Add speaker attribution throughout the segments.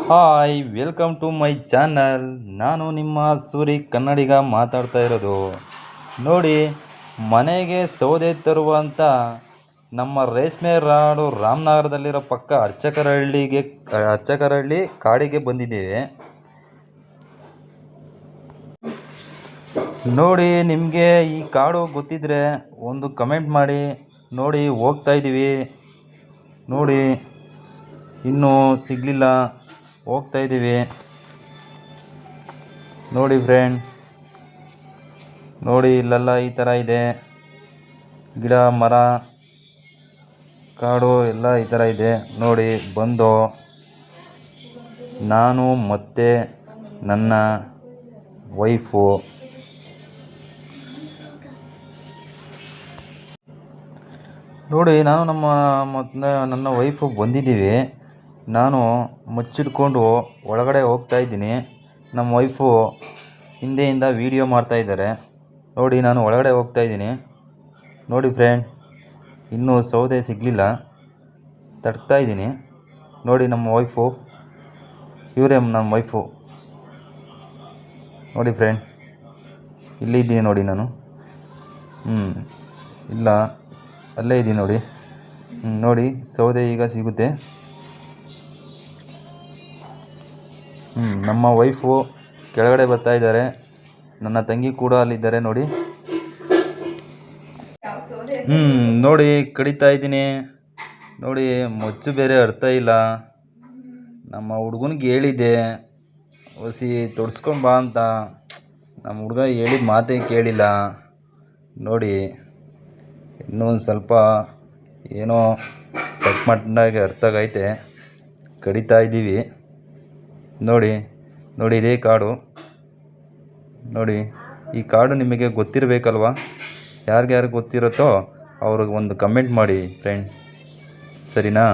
Speaker 1: Hi, welcome to my channel. ನಾನು ನಿಮ್ಮ ಸೂರಿ ಕನ್ನಡಿಗ ಮಾತಾಡ್ತಾ ಇರೋದು. ನೋಡಿ, ಮನೆಗೆ ಸೌದೆ ತರುವಂಥ ನಮ್ಮ ರೇಷ್ಮೆ ರಾಡು ರಾಮನಗರದಲ್ಲಿರೋ ಪಕ್ಕ ಅರ್ಚಕರಹಳ್ಳಿ ಕಾಡಿಗೆ ಬಂದಿದ್ದೇವೆ. ನೋಡಿ, ನಿಮಗೆ ಈ ಕಾಡು ಗೊತ್ತಿದ್ರೆ ಒಂದು ಕಮೆಂಟ್ ಮಾಡಿ. ನೋಡಿ, ಹೋಗ್ತಾ ಇದ್ದೀವಿ. ನೋಡಿ, ಇನ್ನೂ ಸಿಗಲಿಲ್ಲ, ಹೋಗ್ತಾ ಇದ್ದೀವಿ. ನೋಡಿ ಫ್ರೆಂಡ್, ನೋಡಿ ಇಲ್ಲೆಲ್ಲ ಈ ಥರ ಇದೆ, ಗಿಡ ಮರ ಕಾಡು ಎಲ್ಲ ಈ ಥರ ಇದೆ. ನೋಡಿ, ಬಂದು ನಾನು ಮತ್ತು ನನ್ನ ವೈಫು ನೋಡಿ, ನಾನು ನನ್ನ ವೈಫು ಬಂದಿದ್ದೀವಿ. ನಾನು ಮುಚ್ಚಿಟ್ಕೊಂಡು ಒಳಗಡೆ ಹೋಗ್ತಾ ಇದ್ದೀನಿ. ನಮ್ಮ ವೈಫು ಹಿಂದೆಯಿಂದ ವೀಡಿಯೋ ಮಾಡ್ತಾಯಿದ್ದಾರೆ. ನೋಡಿ, ನಾನು ಒಳಗಡೆ ಹೋಗ್ತಾ ಇದ್ದೀನಿ. ನೋಡಿ ಫ್ರೆಂಡ್, ಇನ್ನೂ ಸೌದೆ ಸಿಗಲಿಲ್ಲ, ತಡ್ತಾ ಇದ್ದೀನಿ. ನೋಡಿ, ನಮ್ಮ ವೈಫು ಇವರೇ ನಮ್ಮ ವೈಫು. ನೋಡಿ ಫ್ರೆಂಡ್, ಇಲ್ಲಿ ಇದ್ದೀನಿ ನೋಡಿ ನಾನು. ಇಲ್ಲ, ಅಲ್ಲೇ ಇದ್ದೀನಿ ನೋಡಿ. ನೋಡಿ, ಸೌದೆ ಈಗ ಸಿಗುತ್ತೆ. ನಮ್ಮ ವೈಫು ಕೆಳಗಡೆ ಬರ್ತಾ ಇದ್ದಾರೆ. ನನ್ನ ತಂಗಿ ಕೂಡ ಅಲ್ಲಿದ್ದಾರೆ ನೋಡಿ. ನೋಡಿ, ಕಡಿತಾ ಇದ್ದೀನಿ. ನೋಡಿ, ಮೊಚ್ಚು ಬೇರೆ ಅರ್ಥ ಇಲ್ಲ. ನಮ್ಮ ಹುಡುಗನಿಗೆ ಹೇಳಿದ್ದೆ ಹೊಸಿ ತೊಡ್ಸ್ಕೊಂಡು ಬಾ ಅಂತ. ನಮ್ಮ ಹುಡುಗ ಹೇಳಿದ ಮಾತೇ ಕೇಳಿಲ್ಲ. ನೋಡಿ, ಇನ್ನೊಂದು ಸ್ವಲ್ಪ ಏನೋ ಕಟ್ ಮಾಡಿದಾಗೆ ಅರ್ಥ ಆಗೈತೆ. ಕಡಿತಾ ಇದ್ದೀವಿ. ನೋಡಿ, ಇದೇ ಕಾಡು. ನೋಡಿ, ಈ ಕಾಡು ನಿಮಗೆ ಗೊತ್ತಿರಬೇಕಲ್ವ? ಯಾರಿಗ್ಯಾರು ಗೊತ್ತಿರುತ್ತೋ ಅವ್ರಿಗೆ ಒಂದು ಕಮೆಂಟ್ ಮಾಡಿ ಫ್ರೆಂಡ್, ಸರಿನಾ?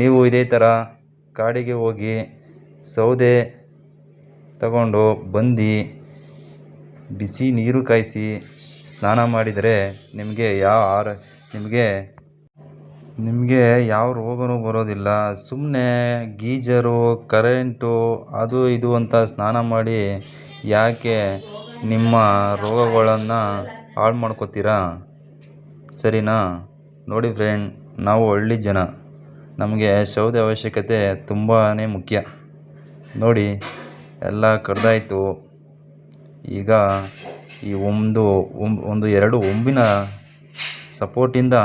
Speaker 1: ನೀವು ಇದೇ ಥರ ಕಾಡಿಗೆ ಹೋಗಿ ಸೌದೆ ತಗೊಂಡು ಬಂದು ಬಿಸಿ ನೀರು ಕಾಯಿಸಿ ಸ್ನಾನ ಮಾಡಿದರೆ ನಿಮಗೆ ಯಾವ ರೋಗನೂ ಬರೋದಿಲ್ಲ. ಸುಮ್ಮನೆ ಗೀಜರು, ಕರೆಂಟು, ಅದು ಇದು ಅಂತ ಸ್ನಾನ ಮಾಡಿ ಯಾಕೆ ನಿಮ್ಮ ರೋಗಗಳನ್ನು ಹಾಳು ಮಾಡ್ಕೋತೀರಾ? ಸರಿನಾ? ನೋಡಿ ಫ್ರೆಂಡ್, ನಾವು ಹಳ್ಳಿ ಜನ, ನಮಗೆ ಸೌದೆ ಅವಶ್ಯಕತೆ ತುಂಬಾ ಮುಖ್ಯ. ನೋಡಿ, ಎಲ್ಲ ಕಡ್ದಾಯಿತು. ಈಗ ಈ ಎರಡು ಒಂಬಿನ ಸಪೋರ್ಟಿಂದ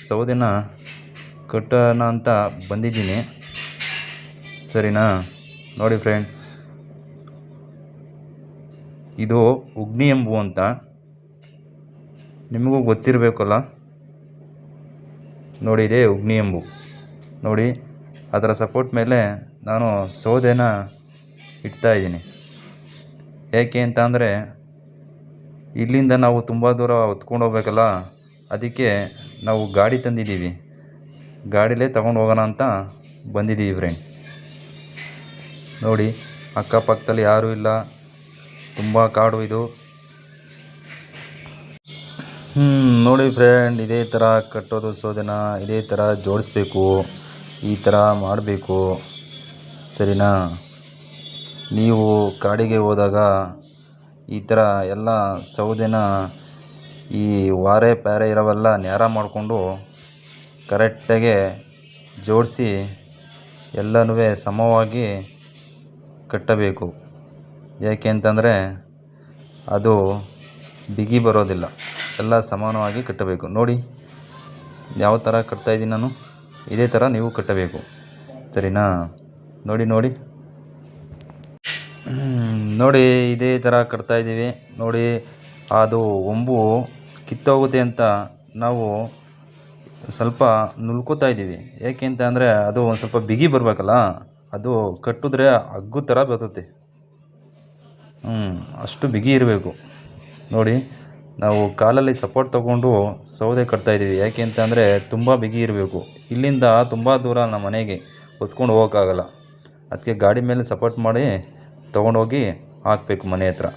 Speaker 1: ಸೌದೆನ ಕಟ್ಟೋಣ ಅಂತ ಬಂದಿದ್ದೀನಿ. ಸರಿನಾ? ನೋಡಿ ಫ್ರೆಂಡ್, ಇದು ಉಗ್ನಿ ಎಂಬು ಅಂತ ನಿಮಗೂ ಗೊತ್ತಿರಬೇಕಲ್ಲ. ನೋಡಿ, ಇದೇ ಉಗ್ನಿ ಎಂಬು. ನೋಡಿ, ಅದರ ಸಪೋರ್ಟ್ ಮೇಲೆ ನಾನು ಸೌದೆನ ಇಡ್ತಾ ಇದ್ದೀನಿ. ಏಕೆ ಅಂತ ಅಂದರೆ, ಇಲ್ಲಿಂದ ನಾವು ತುಂಬ ದೂರ ಹೊತ್ಕೊಂಡು ಹೋಗ್ಬೇಕಲ್ಲ, ಅದಕ್ಕೆ ನಾವು ಗಾಡಿ ತಂದಿದ್ದೀವಿ. ಗಾಡಿಲೇ ತಗೊಂಡು ಹೋಗೋಣ ಅಂತ ಬಂದಿದ್ದೀವಿ ಫ್ರೆಂಡ್. ನೋಡಿ, ಅಕ್ಕಪಕ್ಕದಲ್ಲಿ ಯಾರೂ ಇಲ್ಲ, ತುಂಬ ಕಾಡು ಇದು. ನೋಡಿ ಫ್ರೆಂಡ್, ಇದೇ ಥರ ಕಟ್ಟೋದು ಸೌದೆನ, ಇದೇ ಥರ ಜೋಡಿಸ್ಬೇಕು, ಈ ಥರ ಮಾಡಬೇಕು. ಸರಿನಾ? ನೀವು ಕಾಡಿಗೆ ಹೋದಾಗ ಈ ಥರ ಎಲ್ಲ ಸೌದೆನ ಈ ವಾರೆ ಪ್ಯಾರೆ ಇರೋವೆಲ್ಲ ನೇರ ಮಾಡಿಕೊಂಡು ಕರೆಕ್ಟಾಗೆ ಜೋಡಿಸಿ ಎಲ್ಲನೂ ಸಮವಾಗಿ ಕಟ್ಟಬೇಕು. ಯಾಕೆ ಅಂತಂದರೆ ಅದು ಬಿಗಿ ಬರೋದಿಲ್ಲ. ಎಲ್ಲ ಸಮಾನವಾಗಿ ಕಟ್ಟಬೇಕು. ನೋಡಿ, ಯಾವ ಥರ ಕಟ್ತಾಯಿದ್ದೀನಿ ನಾನು, ಇದೇ ಥರ ನೀವು ಕಟ್ಟಬೇಕು. ಸರಿನಾ? ನೋಡಿ, ಇದೇ ಥರ ಕಟ್ತಾಯಿದ್ದೀವಿ. ನೋಡಿ, ಅದು ಒಂಬು ಕಿತ್ತೋಗುತ್ತೆ ಅಂತ ನಾವು ಸ್ವಲ್ಪ ನುಲ್ಕೋತಾ ಇದ್ದೀವಿ. ಏಕೆ ಅಂತ ಅಂದರೆ ಅದು ಒಂದು ಸ್ವಲ್ಪ ಬಿಗಿ ಬರಬೇಕಲ್ಲ, ಅದು ಕಟ್ಟಿದ್ರೆ ಹಗ್ಗು ಥರ ಬರುತ್ತೆ. ಅಷ್ಟು ಬಿಗಿ ಇರಬೇಕು. ನೋಡಿ, ನಾವು ಕಾಲಲ್ಲಿ ಸಪೋರ್ಟ್ ತೊಗೊಂಡು ಸೌದೆ ಕಟ್ತಾಯಿದ್ದೀವಿ. ಯಾಕೆ ಅಂತ ಅಂದರೆ ತುಂಬ ಬಿಗಿ ಇರಬೇಕು. ಇಲ್ಲಿಂದ ತುಂಬ ದೂರ ನಮ್ಮ ಮನೆಗೆ ಹೊತ್ಕೊಂಡು ಹೋಗೋಕ್ಕಾಗಲ್ಲ. ಅದಕ್ಕೆ ಗಾಡಿ ಮೇಲೆ ಸಪೋರ್ಟ್ ಮಾಡಿ ತೊಗೊಂಡೋಗಿ ಹಾಕಬೇಕು ಮನೆ ಹತ್ರ.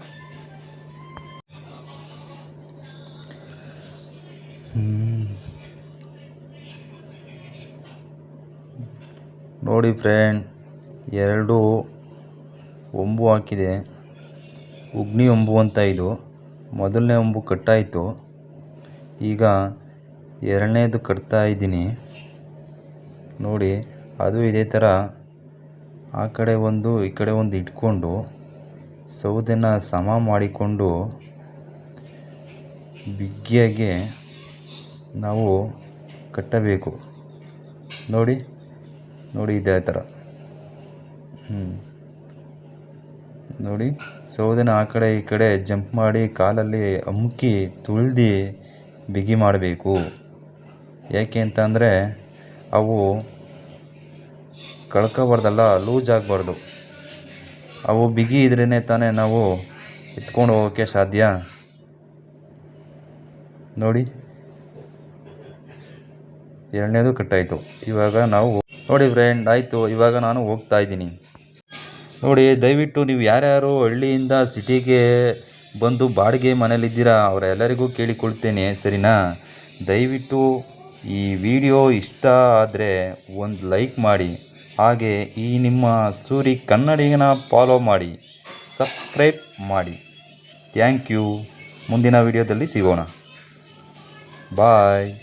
Speaker 1: ನೋಡಿ ಫ್ರೆಂಡ್, 2 ಒಂಬು ಹಾಕಿದೆ. ಉಗ್ನಿ ಒಂಬು ಅಂತ ಇದು. ಮೊದಲನೇ ಒಂಬು ಕಟ್ಟಾಯಿತು. ಈಗ ಎರಡನೇದು ಕಟ್ತಾ ಇದ್ದೀನಿ ನೋಡಿ. ಅದು ಇದೇ ಥರ ಆ ಕಡೆ ಒಂದು ಈ ಕಡೆ ಒಂದು ಇಟ್ಕೊಂಡು ಸೌದೆನ ಸಮ ಮಾಡಿಕೊಂಡು ಬಿಗಿಯಾಗಿ ನಾವು ಕಟ್ಟಬೇಕು ನೋಡಿ. ಇದೇ ಥರ ನೋಡಿ. ಸೌದೆನ ಆ ಕಡೆ ಈ ಕಡೆ ಜಂಪ್ ಮಾಡಿ ಕಾಲಲ್ಲಿ ಅಮುಕಿ ತುಳಿದು ಬಿಗಿ ಮಾಡಬೇಕು. ಯಾಕೆ ಅಂತ ಅಂದರೆ ಅವು ಕಳ್ಕೊಬಾರ್ದಲ್ಲ, ಲೂಸ್ ಆಗಬಾರ್ದು. ಅವು ಬಿಗಿ ಇದ್ರೇ ತಾನೇ ನಾವು ಎತ್ಕೊಂಡು ಹೋಗೋಕ್ಕೆ ಸಾಧ್ಯ ನೋಡಿ. ಎರಡನೇದು ಕಟ್ಟಾಯಿತು. ಇವಾಗ ನಾವು ನೋಡಿ ಫ್ರೆಂಡ್ ಆಯಿತು. ಇವಾಗ ನಾನು ಹೋಗ್ತಾ ಇದ್ದೀನಿ ನೋಡಿ. ದಯವಿಟ್ಟು ನೀವು ಯಾರ್ಯಾರು ಹಳ್ಳಿಯಿಂದ ಸಿಟಿಗೆ ಬಂದು ಬಾಡಿಗೆ ಮನೇಲಿದ್ದೀರಾ ಅವರೆಲ್ಲರಿಗೂ ಕೇಳಿಕೊಳ್ತೇನೆ, ಸರಿನಾ? ದಯವಿಟ್ಟು ಈ ವಿಡಿಯೋ ಇಷ್ಟ ಆದರೆ ಒಂದು ಲೈಕ್ ಮಾಡಿ. ಹಾಗೆ ಈ ನಿಮ್ಮ ಸೂರಿ ಕನ್ನಡಿಗನ ಫಾಲೋ ಮಾಡಿ, ಸಬ್ಸ್ಕ್ರೈಬ್ ಮಾಡಿ. Thank you. ಮುಂದಿನ ವಿಡಿಯೋದಲ್ಲಿ ಸಿಗೋಣ. ಬಾಯ್.